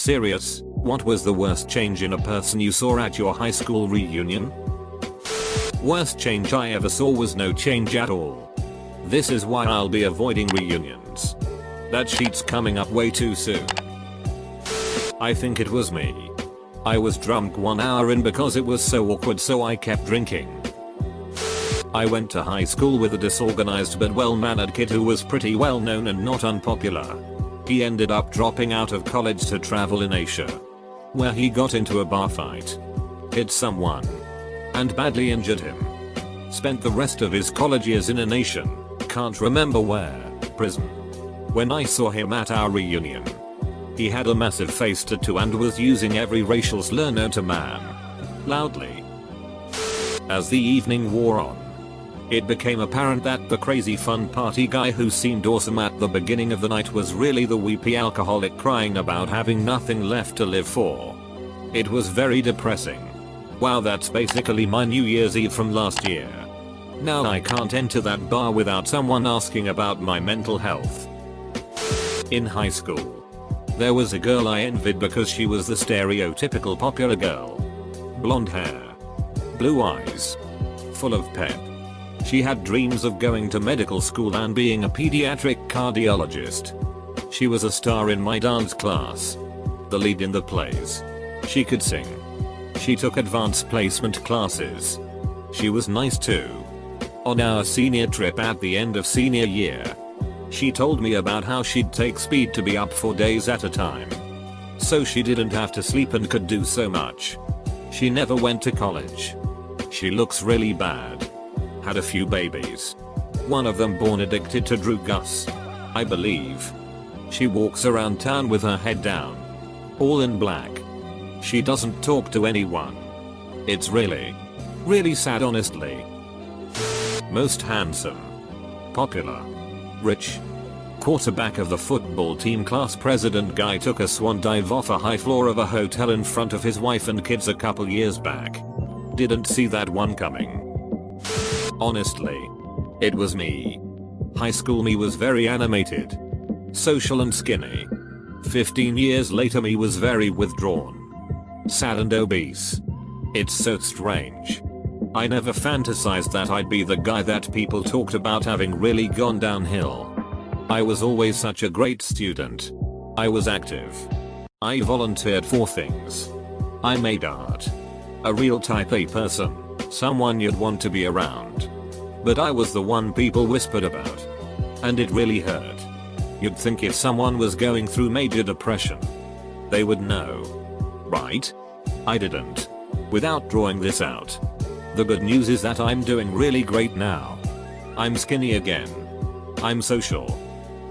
Serious, what was the worst change in a person you saw at your high school reunion? Worst change I ever saw was no change at all. This is why I'll be avoiding reunions. That sheet's coming up way too soon. I think it was me. I was drunk 1 hour in because it was so awkward, so I kept drinking. I went to high school with a disorganized but well-mannered kid who was pretty well known and not unpopular. He ended up dropping out of college to travel in Asia, where he got into a bar fight, hit someone, and badly injured him. Spent the rest of his college years in a nation, can't remember where, prison. When I saw him at our reunion, he had a massive face tattoo and was using every racial slur known to man, loudly. As the evening wore on, it became apparent that the crazy fun party guy who seemed awesome at the beginning of the night was really the weepy alcoholic crying about having nothing left to live for. It was very depressing. Wow, that's basically my New Year's Eve from last year. Now I can't enter that bar without someone asking about my mental health. In high school, there was a girl I envied because she was the stereotypical popular girl. Blonde hair, blue eyes, full of pep. She had dreams of going to medical school and being a pediatric cardiologist. She was a star in my dance class, the lead in the plays. She could sing. She took advanced placement classes. She was nice too. On our senior trip at the end of senior year, she told me about how she'd take speed to be up for days at a time, so she didn't have to sleep and could do so much. She never went to college. She looks really bad. Had a few babies. One of them born addicted to drugs, I believe. She walks around town with her head down, all in black. She doesn't talk to anyone. It's really sad, honestly. Most handsome, popular, rich, quarterback of the football team, class president guy took a swan dive off a high floor of a hotel in front of his wife and kids a couple years back. Didn't see that one coming. Honestly, it was me. High school me was very animated, social and skinny. 15 years later me was very withdrawn, sad and obese. It's so strange. I never fantasized that I'd be the guy that people talked about having really gone downhill. I was always such a great student. I was active. I volunteered for things. I made art. A real type A person, someone you'd want to be around. But I was the one people whispered about. And it really hurt. You'd think if someone was going through major depression, they would know. Right? I didn't. Without drawing this out, the good news is that I'm doing really great now. I'm skinny again. I'm social.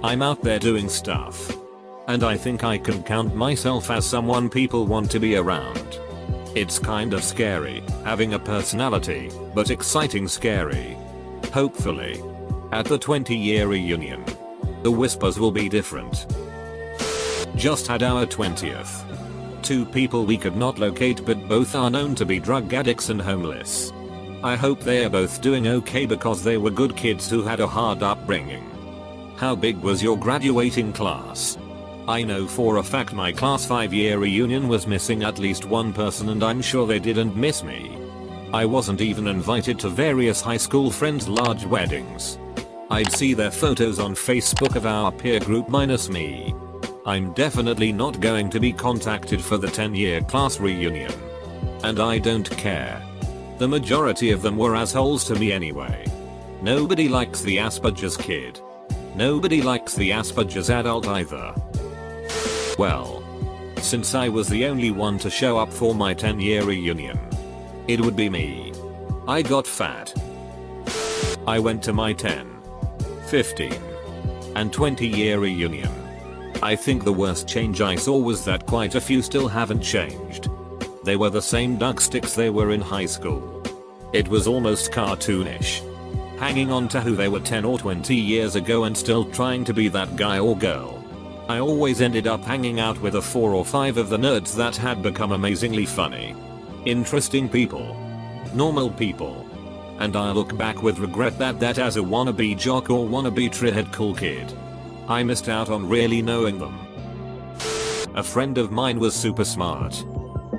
I'm out there doing stuff. And I think I can count myself as someone people want to be around. It's kind of scary, having a personality, but exciting scary. Hopefully, at the 20-year reunion, the whispers will be different. Just had our 20th. 2 people we could not locate, but both are known to be drug addicts and homeless. I hope they are both doing okay because they were good kids who had a hard upbringing. How big was your graduating class? I know for a fact my class 5-year reunion was missing at least one person, and I'm sure they didn't miss me. I wasn't even invited to various high school friends' large weddings. I'd see their photos on Facebook of our peer group minus me. I'm definitely not going to be contacted for the 10-year class reunion. And I don't care. The majority of them were assholes to me anyway. Nobody likes the Asperger's kid. Nobody likes the Asperger's adult either. Well, since I was the only one to show up for my 10-year reunion, it would be me. I got fat. I went to my 10, 15, and 20-year reunion. I think the worst change I saw was that quite a few still haven't changed. They were the same duck sticks they were in high school. It was almost cartoonish. Hanging on to who they were 10 or 20 years ago and still trying to be that guy or girl. I always ended up hanging out with 4 or 5 of the nerds that had become amazingly funny, interesting people, normal people. And I look back with regret that as a wannabe jock or wannabe treehead cool kid, I missed out on really knowing them. A friend of mine was super smart.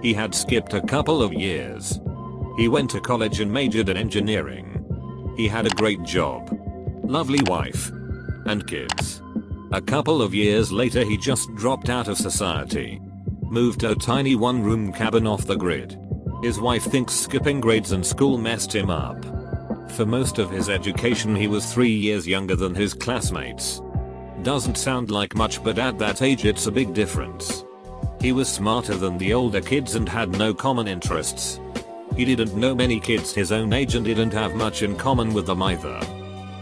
He had skipped a couple of years. He went to college and majored in engineering. He had a great job, lovely wife, and kids. A couple of years later he just dropped out of society. Moved to a tiny one-room cabin off the grid. His wife thinks skipping grades and school messed him up. For most of his education he was 3 years younger than his classmates. Doesn't sound like much, but at that age it's a big difference. He was smarter than the older kids and had no common interests. He didn't know many kids his own age and didn't have much in common with them either.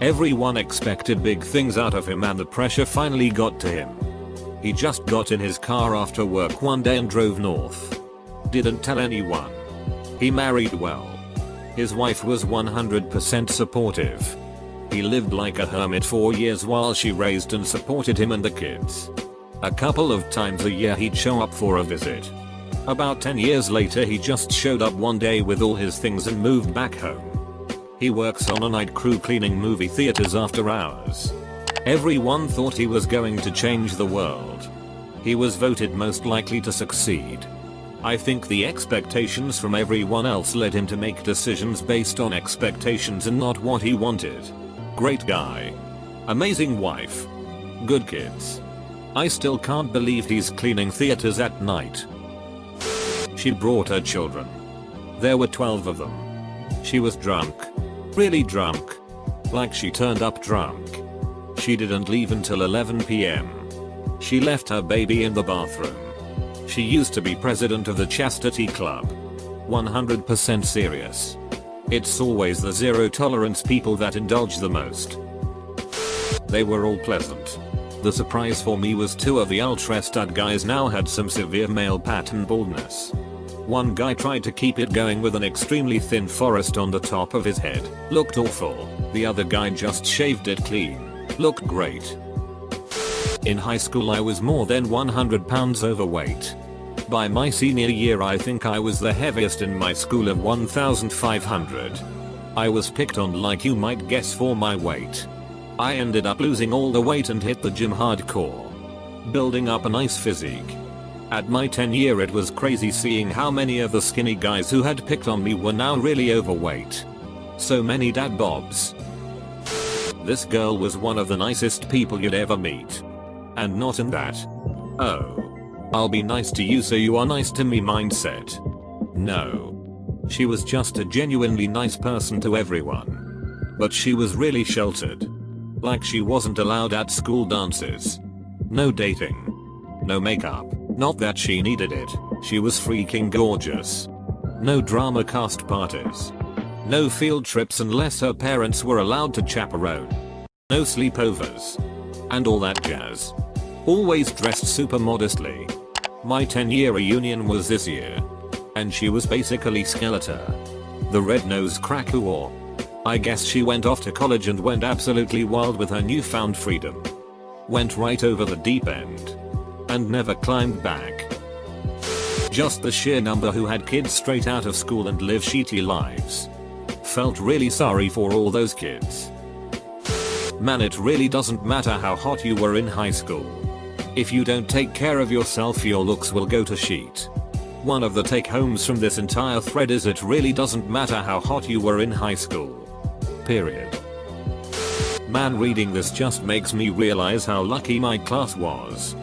Everyone expected big things out of him and the pressure finally got to him. He just got in his car after work one day and drove north. Didn't tell anyone. He married well. His wife was 100% supportive. He lived like a hermit for years while she raised and supported him and the kids. A couple of times a year he'd show up for a visit. About 10 years later he just showed up one day with all his things and moved back home. He works on a night crew cleaning movie theaters after hours. Everyone thought he was going to change the world. He was voted most likely to succeed. I think the expectations from everyone else led him to make decisions based on expectations and not what he wanted. Great guy. Amazing wife. Good kids. I still can't believe he's cleaning theaters at night. She brought her children. There were 12 of them. She was drunk. Really drunk. Like she turned up drunk. She didn't leave until 11 p.m. She left her baby in the bathroom. She used to be president of the Chastity Club. 100% serious. It's always the zero tolerance people that indulge the most. They were all pleasant. The surprise for me was 2 of the ultra stud guys now had some severe male pattern baldness. One guy tried to keep it going with an extremely thin forest on the top of his head. Looked awful. The other guy just shaved it clean. Looked great. In high school I was more than 100 pounds overweight. By my senior year I think I was the heaviest in my school at 1,500. I was picked on like you might guess for my weight. I ended up losing all the weight and hit the gym hardcore. Building up a nice physique. At my 10 year it was crazy seeing how many of the skinny guys who had picked on me were now really overweight. So many dad bobs. This girl was one of the nicest people you'd ever meet. And not in that, oh, I'll be nice to you so you are nice to me mindset. No. She was just a genuinely nice person to everyone. But she was really sheltered. Like she wasn't allowed at school dances. No dating. No makeup. Not that she needed it, she was freaking gorgeous. No drama cast parties. No field trips unless her parents were allowed to chaperone. No sleepovers. And all that jazz. Always dressed super modestly. My 10-year reunion was this year. And she was basically Skeletor. The red-nosed crack who wore. I guess she went off to college and went absolutely wild with her newfound freedom. Went right over the deep end. And never climbed back. Just the sheer number who had kids straight out of school and live shitty lives. Felt really sorry for all those kids. Man, it really doesn't matter how hot you were in high school. If you don't take care of yourself, your looks will go to shit. One of the take homes from this entire thread is it really doesn't matter how hot you were in high school. Period. Man, reading this just makes me realize how lucky my class was.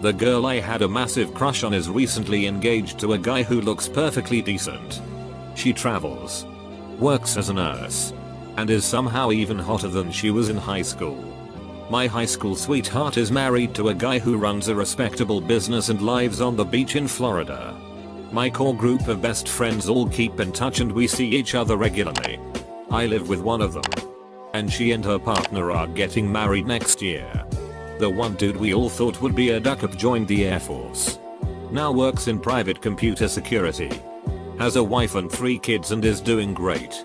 The girl I had a massive crush on is recently engaged to a guy who looks perfectly decent. She travels, works as a nurse, and is somehow even hotter than she was in high school. My high school sweetheart is married to a guy who runs a respectable business and lives on the beach in Florida. My core group of best friends all keep in touch and we see each other regularly. I live with one of them. And she and her partner are getting married next year. The one dude we all thought would be a duck-up joined the Air Force. Now works in private computer security. Has a wife and 3 kids and is doing great.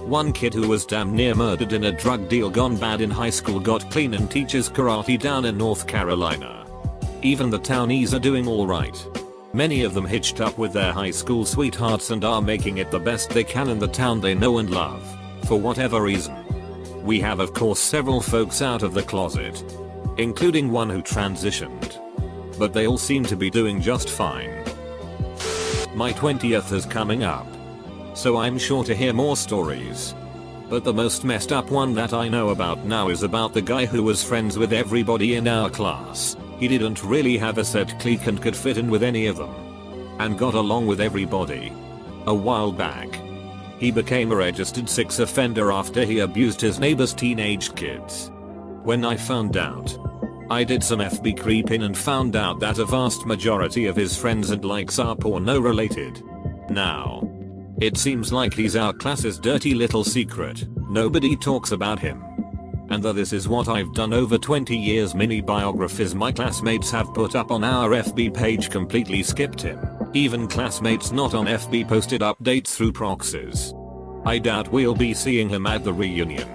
One kid who was damn near murdered in a drug deal gone bad in high school got clean and teaches karate down in North Carolina. Even the townies are doing alright. Many of them hitched up with their high school sweethearts and are making it the best they can in the town they know and love, for whatever reason. We have of course several folks out of the closet, including one who transitioned. but they all seem to be doing just fine. My 20th is coming up, so I'm sure to hear more stories. But the most messed up one that I know about now is about the guy who was friends with everybody in our class. He didn't really have a set clique and could fit in with any of them, and got along with everybody. A while back, he became a registered sex offender after he abused his neighbor's teenage kids. When I found out, I did some FB creeping and found out that a vast majority of his friends and likes are porno related. Now, it seems like he's our class's dirty little secret. Nobody talks about him. And though this is what I've done over 20 years, mini biographies my classmates have put up on our FB page completely skipped him. Even classmates not on FB posted updates through proxies. I doubt we'll be seeing him at the reunion.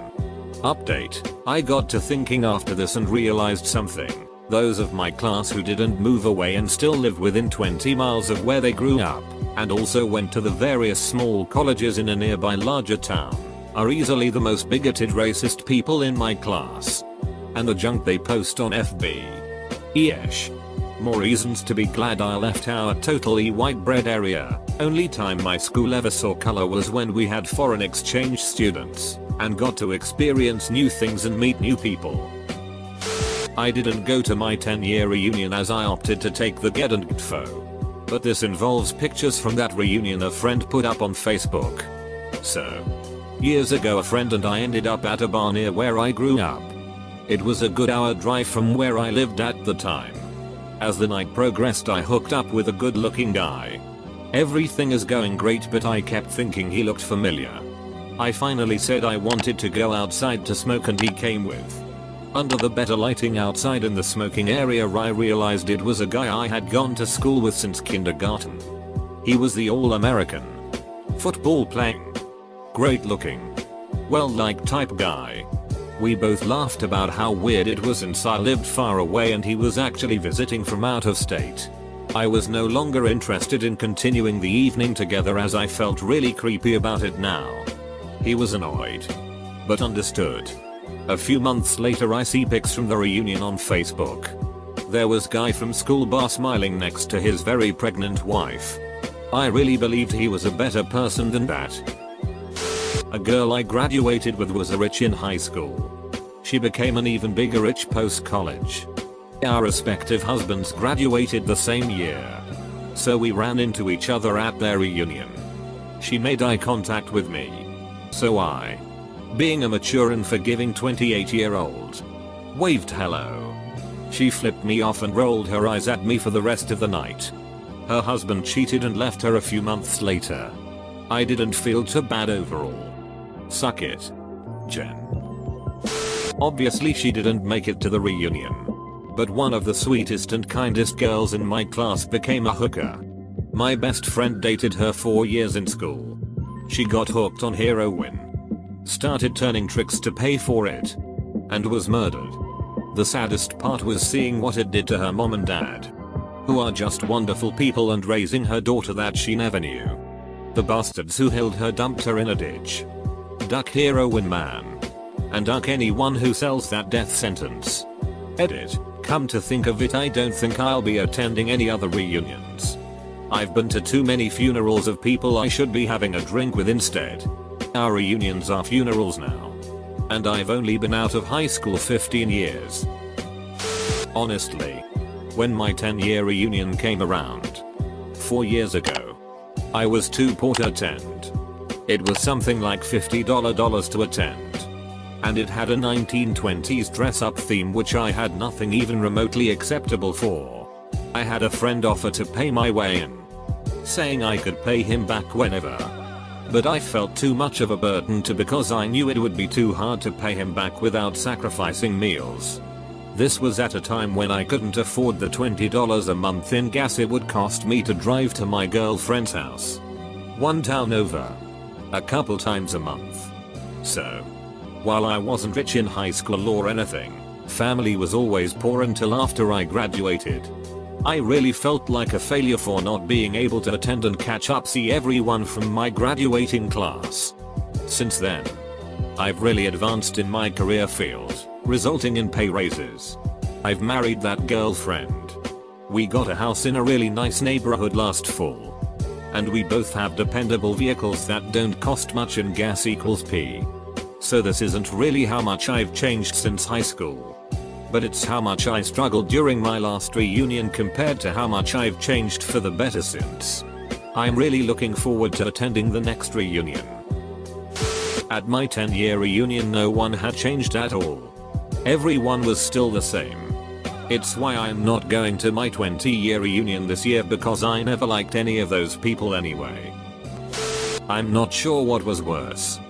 Update: I got to thinking after this and realized something. Those of my class who didn't move away and still live within 20 miles of where they grew up, and also went to the various small colleges in a nearby larger town, are easily the most bigoted racist people in my class. And the junk they post on FB. Yeesh. More reasons to be glad I left our totally white bread area. Only time my school ever saw color was when we had foreign exchange students, and got to experience new things and meet new people. I didn't go to my 10-year reunion as I opted to take the get and gtfo. But this involves pictures from that reunion a friend put up on Facebook. So, years ago a friend and I ended up at a bar near where I grew up. It was a good hour drive from where I lived at the time. As the night progressed I hooked up with a good looking guy. Everything is going great but I kept thinking he looked familiar. I finally said I wanted to go outside to smoke and he came with. Under the better lighting outside in the smoking area I realized it was a guy I had gone to school with since kindergarten. He was the all-American, football playing, great looking, well-liked type guy. We both laughed about how weird it was since I lived far away and he was actually visiting from out of state. I was no longer interested in continuing the evening together as I felt really creepy about it now. He was annoyed, but understood. A few months later I see pics from the reunion on Facebook. There was guy from school bar smiling next to his very pregnant wife. I really believed he was a better person than that. A girl I graduated with was a rich in high school. She became an even bigger rich post-college. Our respective husbands graduated the same year, so we ran into each other at their reunion. She made eye contact with me, so I, being a mature and forgiving 28-year-old, waved hello. She flipped me off and rolled her eyes at me for the rest of the night. Her husband cheated and left her a few months later. I didn't feel too bad overall. Suck it, Jen. Obviously she didn't make it to the reunion, but one of the sweetest and kindest girls in my class became a hooker. My best friend dated her 4 years in school. She got hooked on heroin, started turning tricks to pay for it, and was murdered. The saddest part was seeing what it did to her mom and dad, who are just wonderful people, and raising her daughter that she never knew. The bastards who held her dumped her in a ditch. Duck heroin man. And duck anyone who sells that death sentence. Edit. Come to think of it, I don't think I'll be attending any other reunions. I've been to too many funerals of people I should be having a drink with instead. Our reunions are funerals now. And I've only been out of high school 15 years. Honestly, when my 10-year reunion came around 4 years ago, I was too poor to attend. It was something like $50 to attend. And it had a 1920s dress-up theme which I had nothing even remotely acceptable for. I had a friend offer to pay my way in, saying I could pay him back whenever. But I felt too much of a burden to, because I knew it would be too hard to pay him back without sacrificing meals. This was at a time when I couldn't afford the $20 a month in gas it would cost me to drive to my girlfriend's house, one town over, a couple times a month. So, while I wasn't rich in high school or anything, family was always poor until after I graduated. I really felt like a failure for not being able to attend and catch up see everyone from my graduating class. Since then, I've really advanced in my career field, resulting in pay raises. I've married that girlfriend. We got a house in a really nice neighborhood last fall. And we both have dependable vehicles that don't cost much and gas equals P. So this isn't really how much I've changed since high school. But it's how much I struggled during my last reunion compared to how much I've changed for the better since. I'm really looking forward to attending the next reunion. At my 10-year reunion no one had changed at all. Everyone was still the same. It's why I'm not going to my 20-year reunion this year because I never liked any of those people anyway. I'm not sure what was worse.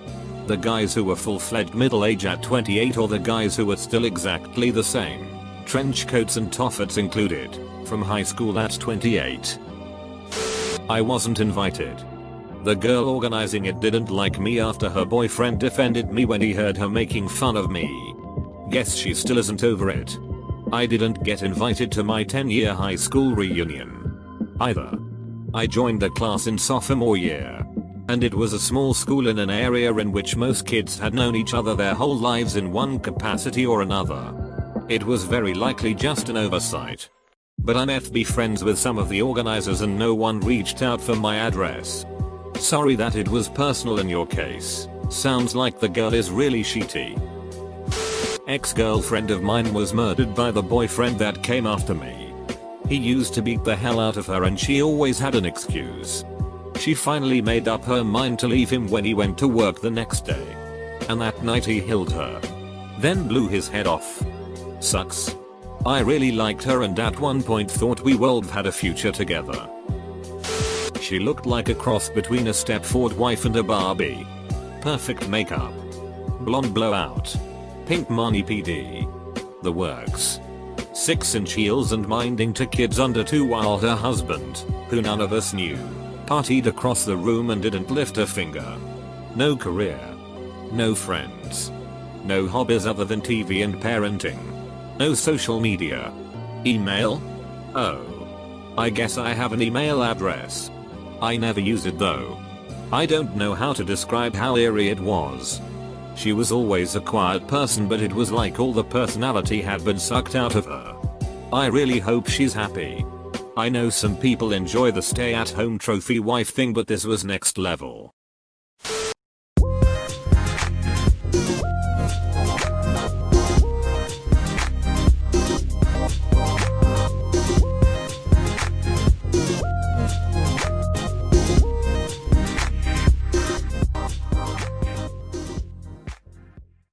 The guys who were full-fledged middle-age at 28 or the guys who were still exactly the same. Trench coats and toffets included. From high school at 28. I wasn't invited. The girl organizing it didn't like me after her boyfriend defended me when he heard her making fun of me. Guess she still isn't over it. I didn't get invited to my 10-year high school reunion either. I joined the class in sophomore year. And it was a small school in an area in which most kids had known each other their whole lives in one capacity or another. It was very likely just an oversight. But I'm FB friends with some of the organizers and no one reached out for my address. Sorry that it was personal in your case. Sounds like the girl is really shitty. Ex-girlfriend of mine was murdered by the boyfriend that came after me. He used to beat the hell out of her and she always had an excuse. She finally made up her mind to leave him when he went to work the next day. And that night he killed her. Then blew his head off. Sucks. I really liked her and at one point thought we would have had a future together. She looked like a cross between a Stepford wife and a Barbie. Perfect makeup. Blonde blowout. Pink money PD. The works. 6-inch heels and minding to kids under 2 while her husband, who none of us knew, partied across the room and didn't lift a finger. No career. No friends. No hobbies other than TV and parenting. No social media. Email? Oh. I guess I have an email address. I never use it though. I don't know how to describe how eerie it was. She was always a quiet person but it was like all the personality had been sucked out of her. I really hope she's happy. I know some people enjoy the stay-at-home trophy wife thing but this was next level.